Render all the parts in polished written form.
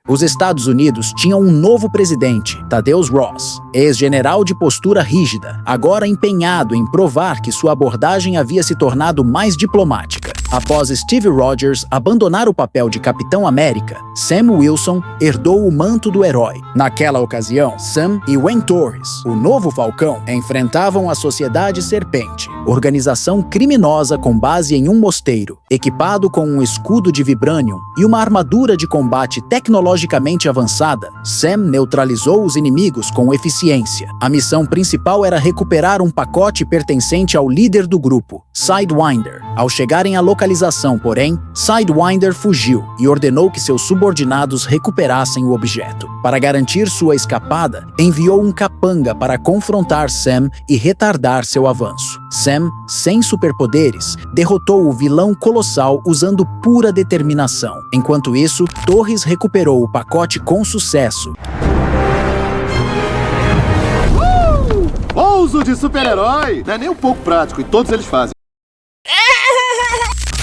Os Estados Unidos tinham um novo presidente, Thaddeus Ross, ex-general de postura rígida, agora empenhado em provar que sua abordagem havia se tornado mais diplomática. Após Steve Rogers abandonar o papel de Capitão América, Sam Wilson herdou o manto do herói. Naquela ocasião, Sam e Wayne Torres, o novo Falcão, enfrentavam a Sociedade Serpente, organização criminosa com base em um mosteiro, equipado com um escudo de vibranium e uma armadura de combate tecnologicamente avançada. Sam neutralizou os inimigos com eficiência. A missão principal era recuperar um pacote pertencente ao líder do grupo, Sidewinder. Ao chegarem à localização, porém, Sidewinder fugiu e ordenou que seus subordinados recuperassem o objeto. Para garantir sua escapada, enviou um capanga para confrontar Sam e retardar seu avanço. Sam, sem superpoderes, derrotou o vilão colossal usando pura determinação. Enquanto isso, Torres recuperou o pacote com sucesso. Pouso de super-herói! Não é nem um pouco prático e todos eles fazem.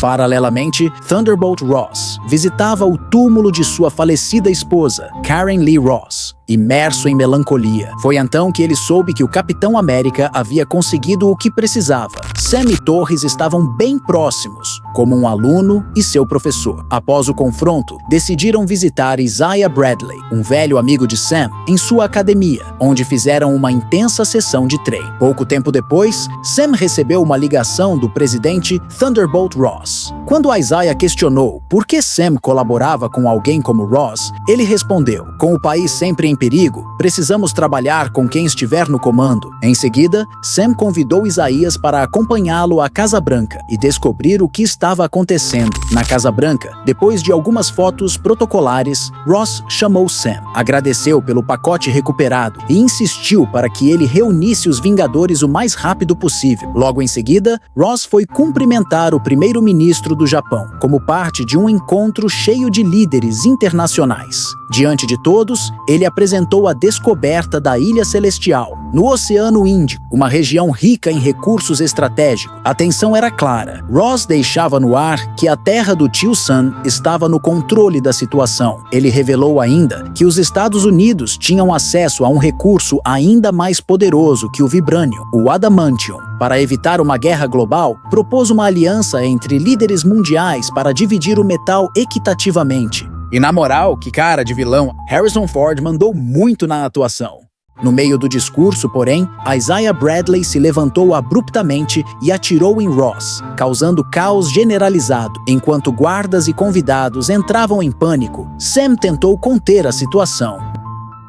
Paralelamente, Thunderbolt Ross visitava o túmulo de sua falecida esposa, Karen Lee Ross, imerso em melancolia. Foi então que ele soube que o Capitão América havia conseguido o que precisava. Sam e Torres estavam bem próximos, como um aluno e seu professor. Após o confronto, decidiram visitar Isaiah Bradley, um velho amigo de Sam, em sua academia, onde fizeram uma intensa sessão de treino. Pouco tempo depois, Sam recebeu uma ligação do presidente Thunderbolt Ross. Quando Isaiah questionou por que Sam colaborava com alguém como Ross, ele respondeu: "Com o país sempre em perigo, precisamos trabalhar com quem estiver no comando." Em seguida, Sam convidou Isaías para acompanhá-lo à Casa Branca e descobrir o que estava acontecendo. Na Casa Branca, depois de algumas fotos protocolares, Ross chamou Sam, agradeceu pelo pacote recuperado e insistiu para que ele reunisse os Vingadores o mais rápido possível. Logo em seguida, Ross foi cumprimentar o primeiro-ministro do Japão, como parte de um encontro cheio de líderes internacionais. Diante de todos, ele apresentou a descoberta da Ilha Celestial, no Oceano Índico, uma região rica em recursos estratégicos. A tensão era clara. Ross deixava no ar que a terra do Tio Sam estava no controle da situação. Ele revelou ainda que os Estados Unidos tinham acesso a um recurso ainda mais poderoso que o Vibranium, o Adamantium. Para evitar uma guerra global, propôs uma aliança entre líderes mundiais para dividir o metal equitativamente. E na moral, que cara de vilão, Harrison Ford mandou muito na atuação. No meio do discurso, porém, Isaiah Bradley se levantou abruptamente e atirou em Ross, causando caos generalizado. Enquanto guardas e convidados entravam em pânico, Sam tentou conter a situação,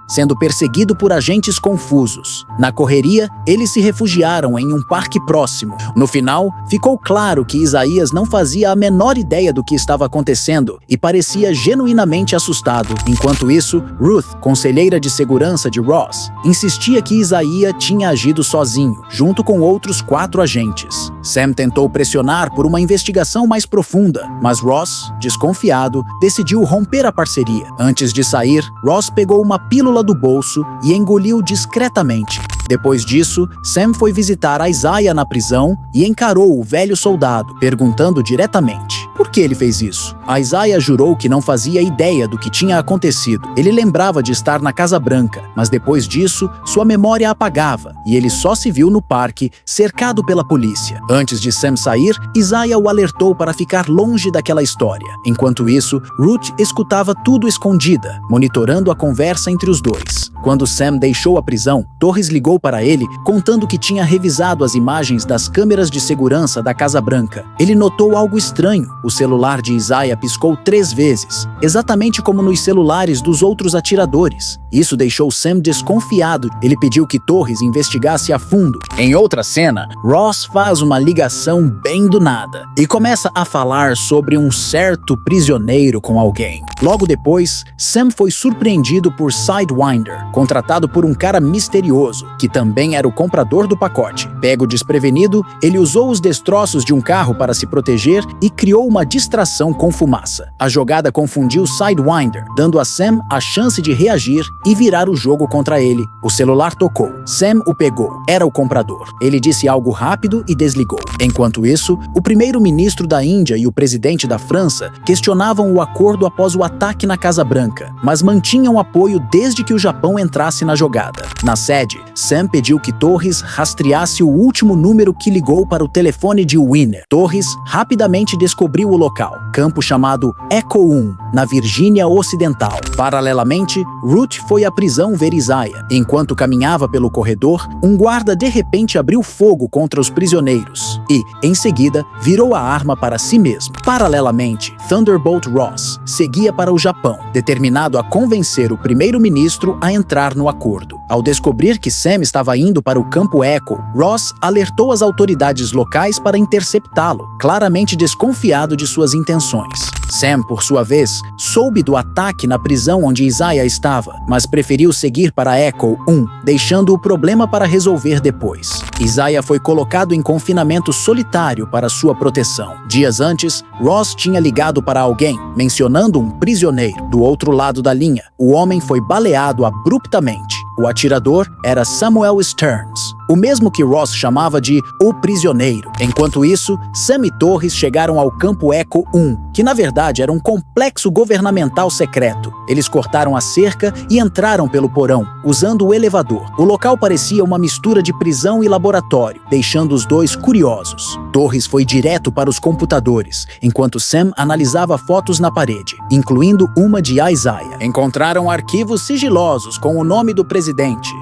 sendo perseguido por agentes confusos. Na correria, eles se refugiaram em um parque próximo. No final, ficou claro que Isaías não fazia a menor ideia do que estava acontecendo e parecia genuinamente assustado. Enquanto isso, Ruth, conselheira de segurança de Ross, insistia que Isaías tinha agido sozinho, junto com outros 4 agentes. Sam tentou pressionar por uma investigação mais profunda, mas Ross, desconfiado, decidiu romper a parceria. Antes de sair, Ross pegou uma pílula do bolso e engoliu discretamente. Depois disso, Sam foi visitar Isaiah na prisão e encarou o velho soldado, perguntando diretamente por que ele fez isso. Isaiah jurou que não fazia ideia do que tinha acontecido. Ele lembrava de estar na Casa Branca, mas depois disso, sua memória apagava e ele só se viu no parque, cercado pela polícia. Antes de Sam sair, Isaiah o alertou para ficar longe daquela história. Enquanto isso, Ruth escutava tudo escondida, monitorando a conversa entre os dois. Quando Sam deixou a prisão, Torres ligou para ele, contando que tinha revisado as imagens das câmeras de segurança da Casa Branca. Ele notou algo estranho. O celular de Isaiah piscou 3 vezes, exatamente como nos celulares dos outros atiradores. Isso deixou Sam desconfiado. Ele pediu que Torres investigasse a fundo. Em outra cena, Ross faz uma ligação bem do nada e começa a falar sobre um certo prisioneiro com alguém. Logo depois, Sam foi surpreendido por Sidewinder, contratado por um cara misterioso, que que também era o comprador do pacote. Pego desprevenido, ele usou os destroços de um carro para se proteger e criou uma distração com fumaça. A jogada confundiu Sidewinder, dando a Sam a chance de reagir e virar o jogo contra ele. O celular tocou. Sam o pegou. Era o comprador. Ele disse algo rápido e desligou. Enquanto isso, o primeiro-ministro da Índia e o presidente da França questionavam o acordo após o ataque na Casa Branca, mas mantinham apoio desde que o Japão entrasse na jogada. Na sede, Sam pediu que Torres rastreasse o último número que ligou para o telefone de Winner. Torres rapidamente descobriu o local, campo chamado Echo 1, na Virgínia Ocidental. Paralelamente, Ruth foi à prisão ver Isaiah. Enquanto caminhava pelo corredor, um guarda de repente abriu fogo contra os prisioneiros e, em seguida, virou a arma para si mesmo. Paralelamente, Thunderbolt Ross seguia para o Japão, determinado a convencer o primeiro-ministro a entrar no acordo. Ao descobrir que Sam estava indo para o campo Echo, Ross alertou as autoridades locais para interceptá-lo, claramente desconfiado de suas intenções. Sam, por sua vez, soube do ataque na prisão onde Isaiah estava, mas preferiu seguir para Echo 1, deixando o problema para resolver depois. Isaiah foi colocado em confinamento solitário para sua proteção. Dias antes, Ross tinha ligado para alguém, mencionando um prisioneiro. Do outro lado da linha, o homem foi baleado abruptamente. O atirador era Samuel Stearns, o mesmo que Ross chamava de o prisioneiro. Enquanto isso, Sam e Torres chegaram ao campo Echo 1, que na verdade era um complexo governamental secreto. Eles cortaram a cerca e entraram pelo porão, usando o elevador. O local parecia uma mistura de prisão e laboratório, deixando os dois curiosos. Torres foi direto para os computadores, enquanto Sam analisava fotos na parede, incluindo uma de Isaiah. Encontraram arquivos sigilosos com o nome do presidente,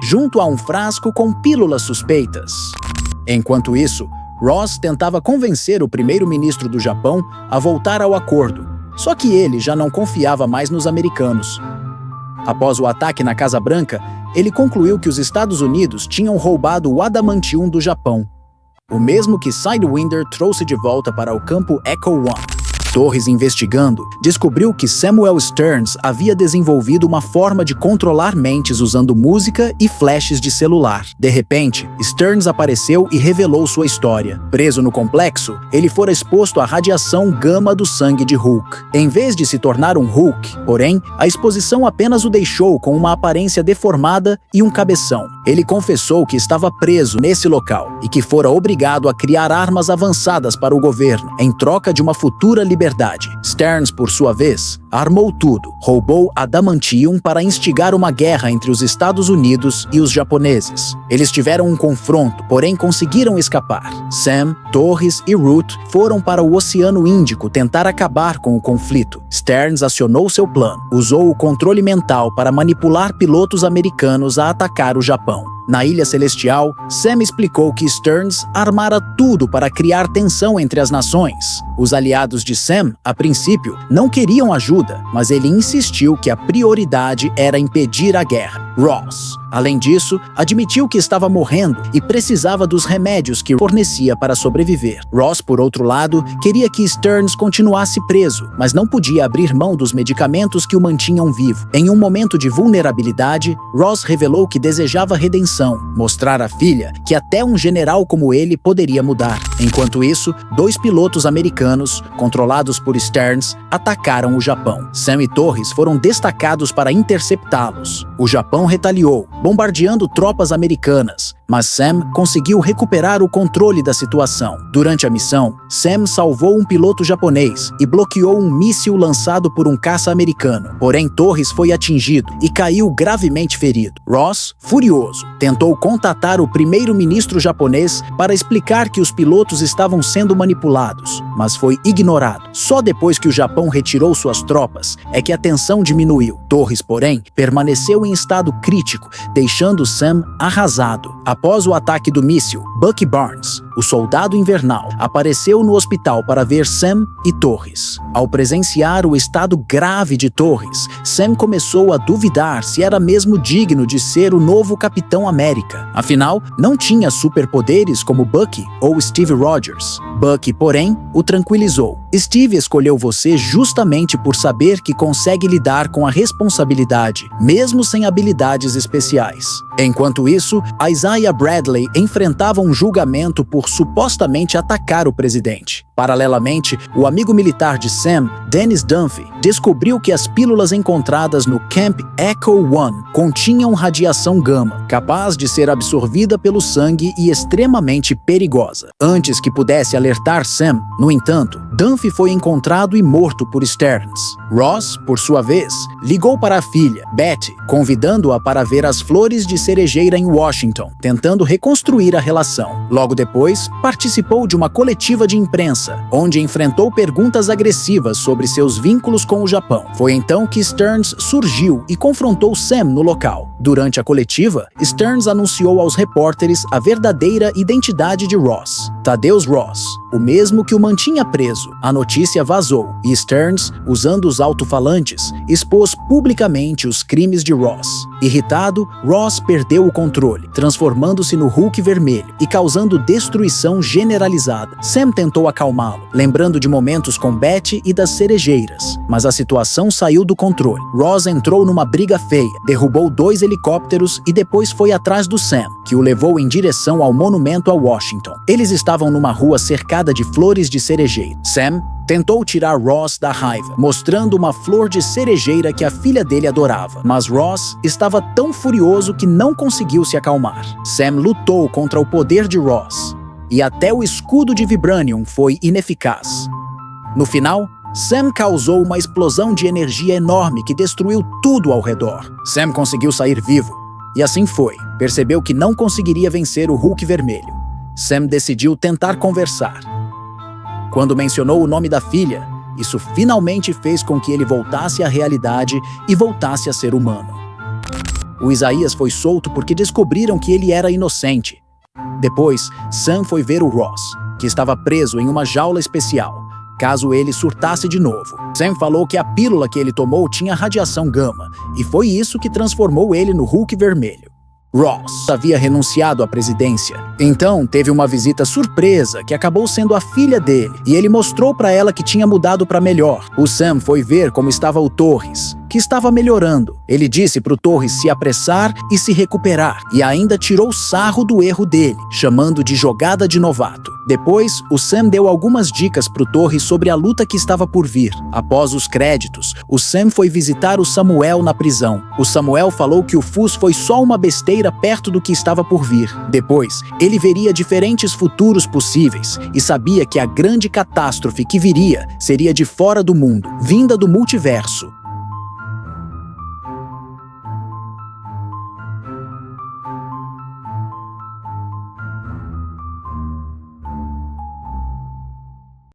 junto a um frasco com pílulas suspeitas. Enquanto isso, Ross tentava convencer o primeiro-ministro do Japão a voltar ao acordo, só que ele já não confiava mais nos americanos. Após o ataque na Casa Branca, ele concluiu que os Estados Unidos tinham roubado o adamantium do Japão, o mesmo que Sidewinder trouxe de volta para o campo Echo 1. Torres, investigando, descobriu que Samuel Stearns havia desenvolvido uma forma de controlar mentes usando música e flashes de celular. De repente, Stearns apareceu e revelou sua história. Preso no complexo, ele fora exposto à radiação gama do sangue de Hulk. Em vez de se tornar um Hulk, porém, a exposição apenas o deixou com uma aparência deformada e um cabeção. Ele confessou que estava preso nesse local e que fora obrigado a criar armas avançadas para o governo, em troca de uma futura liberdade. Stearns, por sua vez, armou tudo, roubou adamantium para instigar uma guerra entre os Estados Unidos e os japoneses. Eles tiveram um confronto, porém conseguiram escapar. Sam, Torres e Ruth foram para o Oceano Índico tentar acabar com o conflito. Stearns acionou seu plano, usou o controle mental para manipular pilotos americanos a atacar o Japão. Na Ilha Celestial, Sam explicou que Stearns armara tudo para criar tensão entre as nações. Os aliados de Sam, a princípio, não queriam ajuda, mas ele insistiu que a prioridade era impedir a guerra. Ross, além disso, admitiu que estava morrendo e precisava dos remédios que fornecia para sobreviver. Ross, por outro lado, queria que Stearns continuasse preso, mas não podia abrir mão dos medicamentos que o mantinham vivo. Em um momento de vulnerabilidade, Ross revelou que desejava redenção, mostrar à filha que até um general como ele poderia mudar. Enquanto isso, 2 pilotos americanos, controlados por Stearns, atacaram o Japão. Sam e Torres foram destacados para interceptá-los. O Japão retaliou, bombardeando tropas americanas, mas Sam conseguiu recuperar o controle da situação. Durante a missão, Sam salvou um piloto japonês e bloqueou um míssil lançado por um caça americano. Porém, Torres foi atingido e caiu gravemente ferido. Ross, furioso, tentou contatar o primeiro-ministro japonês para explicar que os pilotos estavam sendo manipulados, mas foi ignorado. Só depois que o Japão retirou suas tropas é que a tensão diminuiu. Torres, porém, permaneceu em estado crítico, deixando Sam arrasado. Após o ataque do míssil, Bucky Barnes, o soldado invernal, apareceu no hospital para ver Sam e Torres. Ao presenciar o estado grave de Torres, Sam começou a duvidar se era mesmo digno de ser o novo Capitão América. Afinal, não tinha superpoderes como Bucky ou Steve Rogers. Bucky, porém, o tranquilizou. Steve escolheu você justamente por saber que consegue lidar com a responsabilidade, mesmo sem habilidades especiais. Enquanto isso, Isaiah Bradley enfrentava um julgamento por supostamente atacar o presidente. Paralelamente, o amigo militar de Sam, Dennis Dunphy, descobriu que as pílulas encontradas no Camp Echo One continham radiação gama, capaz de ser absorvida pelo sangue e extremamente perigosa. Antes que pudesse alertar Sam, no entanto, Dunphy foi encontrado e morto por Stearns. Ross, por sua vez, ligou para a filha, Betty, convidando-a para ver as flores de cerejeira em Washington, tentando reconstruir a relação. Logo depois, participou de uma coletiva de imprensa, onde enfrentou perguntas agressivas sobre seus vínculos com o Japão. Foi então que Stearns surgiu e confrontou Sam no local. Durante a coletiva, Stearns anunciou aos repórteres a verdadeira identidade de Ross. Thaddeus Ross, o mesmo que o mantinha preso. A notícia vazou e Stearns, usando os alto-falantes, expôs publicamente os crimes de Ross. Irritado, Ross perdeu o controle, transformando-se no Hulk vermelho e causando destruição generalizada. Sam tentou acalmá-lo, lembrando de momentos com Betty e das cerejeiras, mas a situação saiu do controle. Ross entrou numa briga feia, derrubou 2 helicópteros e depois foi atrás do Sam, que o levou em direção ao monumento a Washington. Eles estavam numa rua cercada de flores de cerejeira. Sam tentou tirar Ross da raiva, mostrando uma flor de cerejeira que a filha dele adorava. Mas Ross estava tão furioso que não conseguiu se acalmar. Sam lutou contra o poder de Ross, e até o escudo de Vibranium foi ineficaz. No final, Sam causou uma explosão de energia enorme que destruiu tudo ao redor. Sam conseguiu sair vivo, e assim foi. Percebeu que não conseguiria vencer o Hulk vermelho. Sam decidiu tentar conversar. Quando mencionou o nome da filha, isso finalmente fez com que ele voltasse à realidade e voltasse a ser humano. O Isaías foi solto porque descobriram que ele era inocente. Depois, Sam foi ver o Ross, que estava preso em uma jaula especial, caso ele surtasse de novo. Sam falou que a pílula que ele tomou tinha radiação gama, e foi isso que transformou ele no Hulk vermelho. Ross havia renunciado à presidência. Então, teve uma visita surpresa que acabou sendo a filha dele, e ele mostrou para ela que tinha mudado para melhor. O Sam foi ver como estava o Torres, que estava melhorando. Ele disse para o Torres se apressar e se recuperar, e ainda tirou sarro do erro dele, chamando de jogada de novato. Depois, o Sam deu algumas dicas para o Torres sobre a luta que estava por vir. Após os créditos, o Sam foi visitar o Samuel na prisão. O Samuel falou que o FUS foi só uma besteira perto do que estava por vir. Depois, ele veria diferentes futuros possíveis e sabia que a grande catástrofe que viria seria de fora do mundo, vinda do multiverso.